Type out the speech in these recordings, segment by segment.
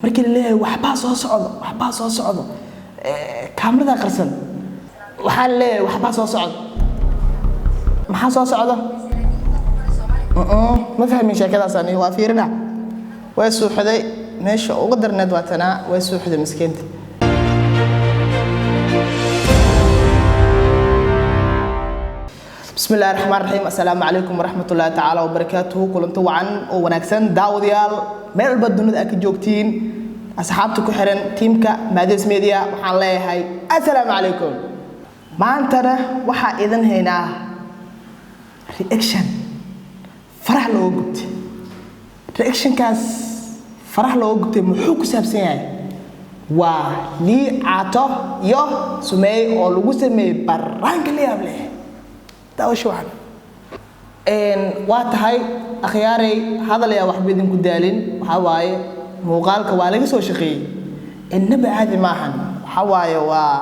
markii la leeyahay waxba soo socdo kaamirada qarsan waxa la leeyahay waxba soo socdo maxaa soo socdo ma fahmin sheekadaas ani waa fiirina way suuxday meesha ugu darneed waatana way suuxday miskiinta بسم الله الرحمن الرحيم السلام عليكم ورحمة الله تعالى وبركاته كلنتو وعن ونكسن داوديال مeel bad dunida ka joogtiin asxaabta ku xiran teamka Madis Media waxaan leeyahay assalaamu calaykum maantana waxa idin haynaa reaction farax loo gubtay reactionkaas farax loo gubtay muxuu ku saabsan yahay waa Lii Caato iyo Sumey oo lagu sameeyay baraanka liyaab leh daawasho waxan waa tahay akhyaaray hadal ya wax bidin ku daalin waxa waaye muuqaalka waa laga soo shaqeeyay inaba caadi maahan waxa waaye waa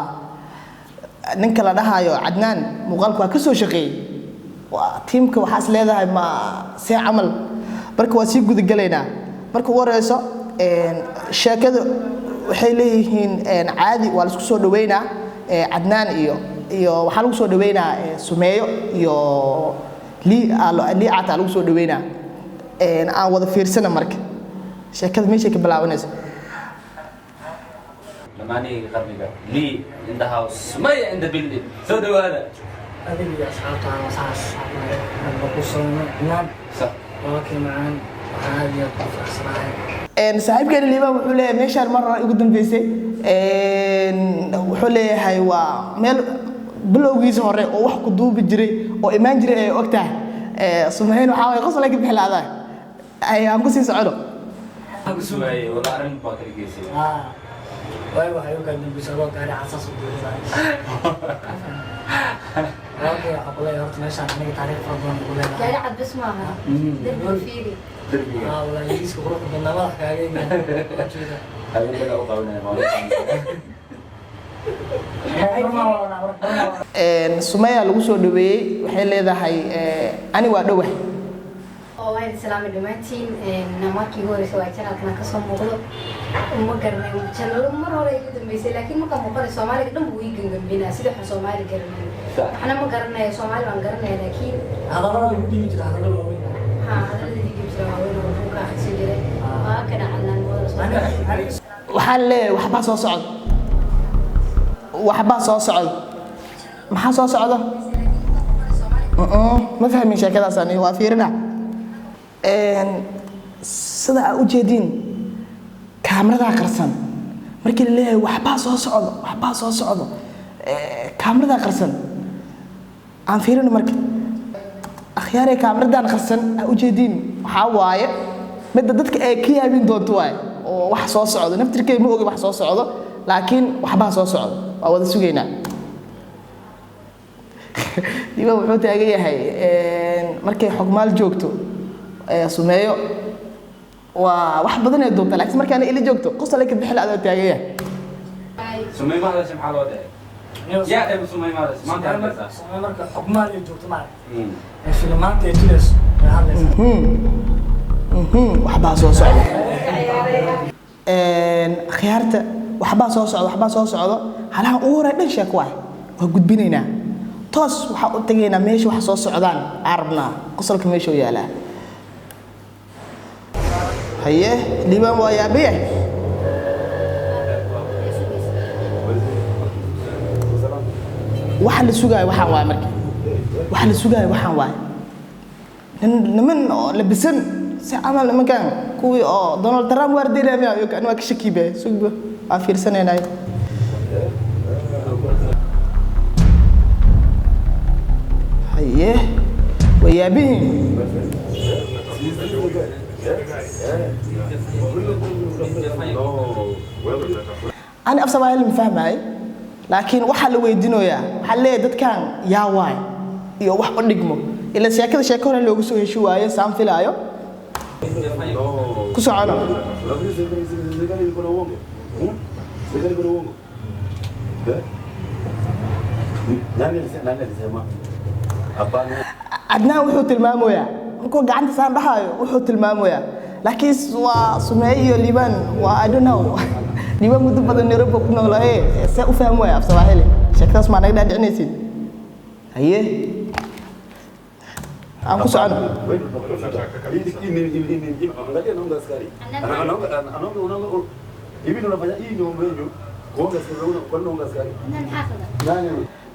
ninka la dhahayo Adnaan muuqaalka waa ka soo shaqeeyay waa teamka waxa is leedahay ma si amal marka waa si gud galeena marka wareyso sheekada waxay leeyihiin caadi waa la isku soo dhaweynaa Adnaan iyo waxa lagu soo dhaweynaa Sumeeyo iyo Lii Caato lagu soo dhaweynaa aan wada fiirsana marka sheekada meesha ka bilaabanayso lamaani qarniga Lii in the house Sumey in the building soo dhawaada adiga asxaabta aan saas aan ku soo naan okay man caadi ku farsanahay saaxiibkeena Liiba wuxuu leeyahay meeshaan mar ugu dambeysay wuxuu leeyahay waa meel bilowgiisa hore oo wax ku duubi jiray oo imaan jiray ay ogtahay Sumey waxa ay qosol ka bixilaaday ay aan ku sii socdo Sumey wala arin baakrigeysay way waxay u kala dambeysay gaari xasaas u diray okay aqoonay horta meeshaan aniga taariikh badan u leeyahay gaari cad bas maaha dad fiiri wala isku qurux badan wax kaaga jeeda habeenka u qabanay Sumey lagu soo dhaweeyay waxay leedahay ani waa dhawahay oo way salaam dhamaantiin namarkii hore soo channelka ka soo muuqdo uma garanay channel mar hore ay ku dambeysay laakiin marka muuqaal Soomaaliga dhan wuu igangambeena sida wax Soomaali garanay waxna ma garanay Soomaali waan garanay laakiin hadalada ugu dhigi jira hadalada hadalada ugu jira oo ka xisay jiray waa kana Adnaan waxaan leeyahay waxba soo socdo maxaa soo socdo ma fahmin sheekadaas ani waa fiirina sida aad u jeedin kaamirada qarsan markii la leeyahay waxba soo socdo kaamirada qarsan aan fiirino marka akhyaaray kaamiradan qarsan aad u jeedin waxa waaye mid dadka ay ka yaabin doonto waay oo wax soo socdo naftirkay ma ogi wax soo socdo laakiin waxba soo socdo waa wada sugeynaa Liiba wuxuu taagan yahay markay xogmaal joogto Sumeeyo waa wax badan ay doontaa laakiin markaan ila joogto qosol ay ka bixil aad taagan yahay Sumey ma hadashay maxaa loo dhahay yaa ay Sumey ma hadashay maanta Sumey marka xogmaal ay joogto ma filmaanta ay jilayso waxba soo socdo khiyaarta waxba soo socdo halaha ugu hore dhan sheeko waa gudbinaynaa toos waxa u tageynaa meesha wax soo socdaan arabna qosolka meesha u yaala haye Liiba waa yaabiye waxa la sugayo waxaan waay markii waxa la sugayo waxaan waay niman oo labisan si amal nimankan kuwii oo Donald Trump waardiinaya iyo kan waa ka shakiibay sugba aan fiirsanaynaay haye wayaabihin أنا أفسر ما هل مفهمي لكن واحد لو يدينويا حلي دت كان يا واي يو واحد نجمه إلا شيء كذا لو جسوا يشوى سام في لايو كسر على Adnaan wuxuu tilmaamayaa markuu gacanta saan dhahayo wuxuu tilmaamayaa laakiin waa Sumeeyo Liban waa I don't know Liban muddo badan Nairobi ku noolaaye see u fahmo way af Soomaali sheekadaas ma naga dhaadhicinaysid haye aan ku socon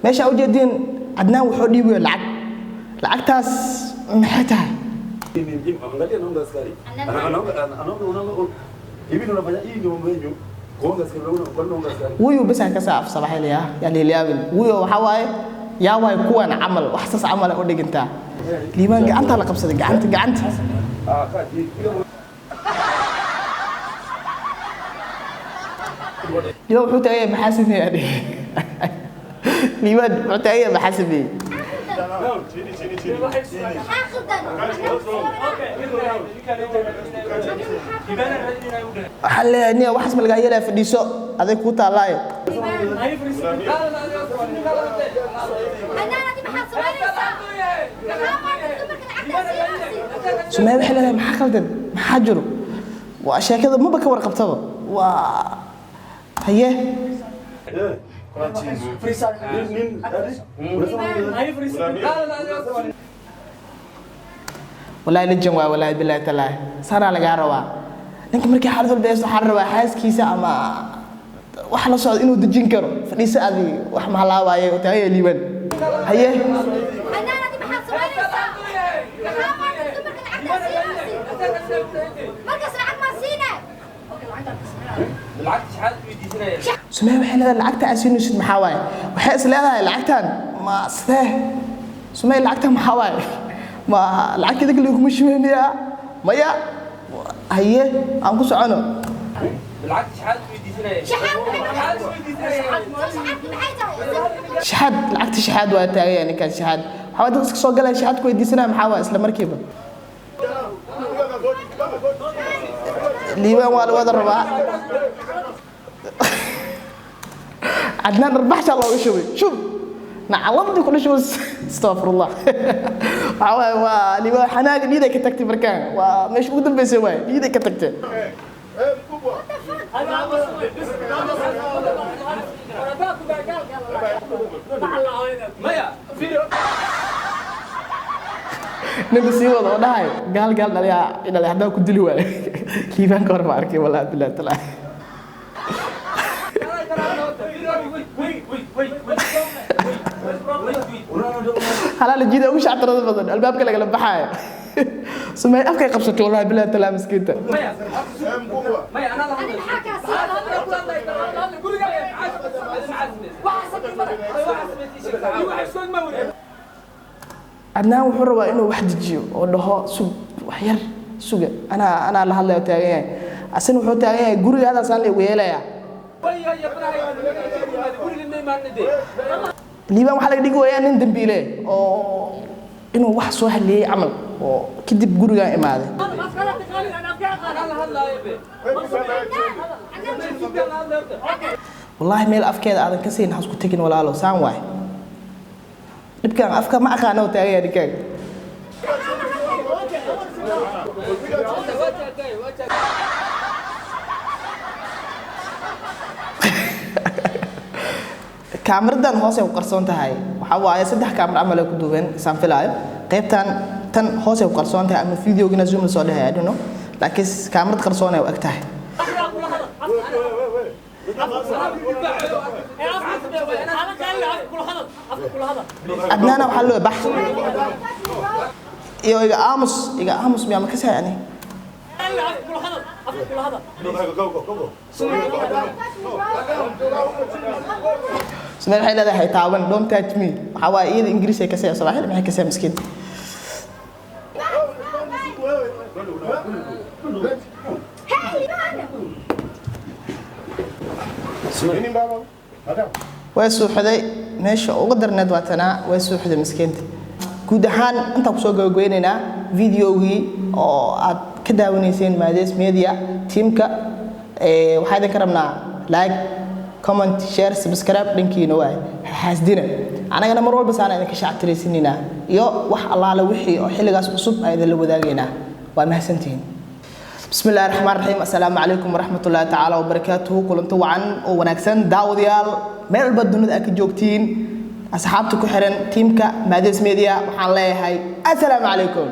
meesha u jeedin Adnaan wuxuu dhiibay lacagtaas maxay tahay wuyu bas ka saaf sabaxayliya ya leeliyabin wuyu waxa waaye yaa way kuwan amal wax sas amal u dhiginta liiban gacanta la qabsaday gacanta liiban wuxuu tagay maxaasibay adi liiban wuxuu tagay maxaasibay حلني واحد من الجايين في الديسو هذا كوتا لاي سمعي بحلنا ما خلدن ما حجروا واشياء كذا مو بك ورقه بطبه و هي والله لجن والله بالله تعالى صار على قاروا ninka markii xaalad walba aysan xarraba xaaskiisa ama wax la socdo inuu dajin karo fadhiisa adi wax ma halaawaye oo taay liiban haye anaanadi maxaa sameynaysaa markaas lacag ma siinay lacag shahaad weydiisanaya Sumay waxay leedahay lacagta asiinaysid maxaa waaye waxay is leedahay lacagtan ma sidee Sumay lacagta maxaa waaye ma lacagta lagu kuma shimeeyaa maya هي أنكو سعنو بالعكس شحاد العكس شحاد واتاي يعني كان شحاد حاول تسك سو غلا شحاد كو يديسنا محاوا اسلا مركيبه ليبان waa wada rabaa عدنان ربح شاء الله وشوي شوف نعلمت كل شيء استغفر الله ليبان حناق نيدا كتكتي بركان ومش قدام بيسوي نيدا كتكتي نبي وضع وداي قال دليا إن اللي حدا كدلي ولا ليبان كور ماركي ولا بالله تعالى حلال جيدا وش اعترض بدن الباب كله قلب بحايا سمعي افكي قبصتي والله بالله تعالى مسكينته مايا انا عدنان wuxuu rabaa inuu wax dijiyo oo dhaho sug wax yar suga ana la hadlayo taagay asan wuxuu taagay gurigaada saan leeyahay weelaya liiban waxa laga dhigay nin dambiile oo inuu wax soo haliyay amal oo kadib guriga imaaday wallahi meel afkeeda aadan ka siin hasku tagin walaalo saan waay dibkan afka ma aqaano taagay dikaan kaamiradan hoose u qarsoon tahay waxa waaye saddex kaamir amal ku duuban isaan filaayo qaybtan tan hoose u qarsoon tahay ama videogina zoom soo dhahay I don't know laakiin kaamirad qarsoon ay u eg tahay adnaana waxa loo bax iyo iga aamus miyaa ma ka saayani سمعي حيل هذا هيتعاون don't touch me حواي إيد إنجليزي كسر صراحة ما هي كسر مسكين ويسوي حذي ماشي وقدر ندواتنا ويسوي حذي مسكين كودهان أنت بسوق جويننا فيديوي أو كده ونيسين ماديس ميديا تيمك وحدا كرمنا لايك comment share subscribe linkiina waay xaasdina anagana mar walba saana idinka shacabtireysinina iyo wax allaala wixii oo xilligaas cusub ay idin la wadaagayna waa mahadsantihiin بسم الله الرحمن الرحيم السلام عليكم ورحمة الله تعالى وبركاته كلنتو وعن ونكسن داوديال مeel walba dunida aad ka joogtiin asxaabta ku xiran teamka Madis Media waxaan leeyahay assalaamu calaykum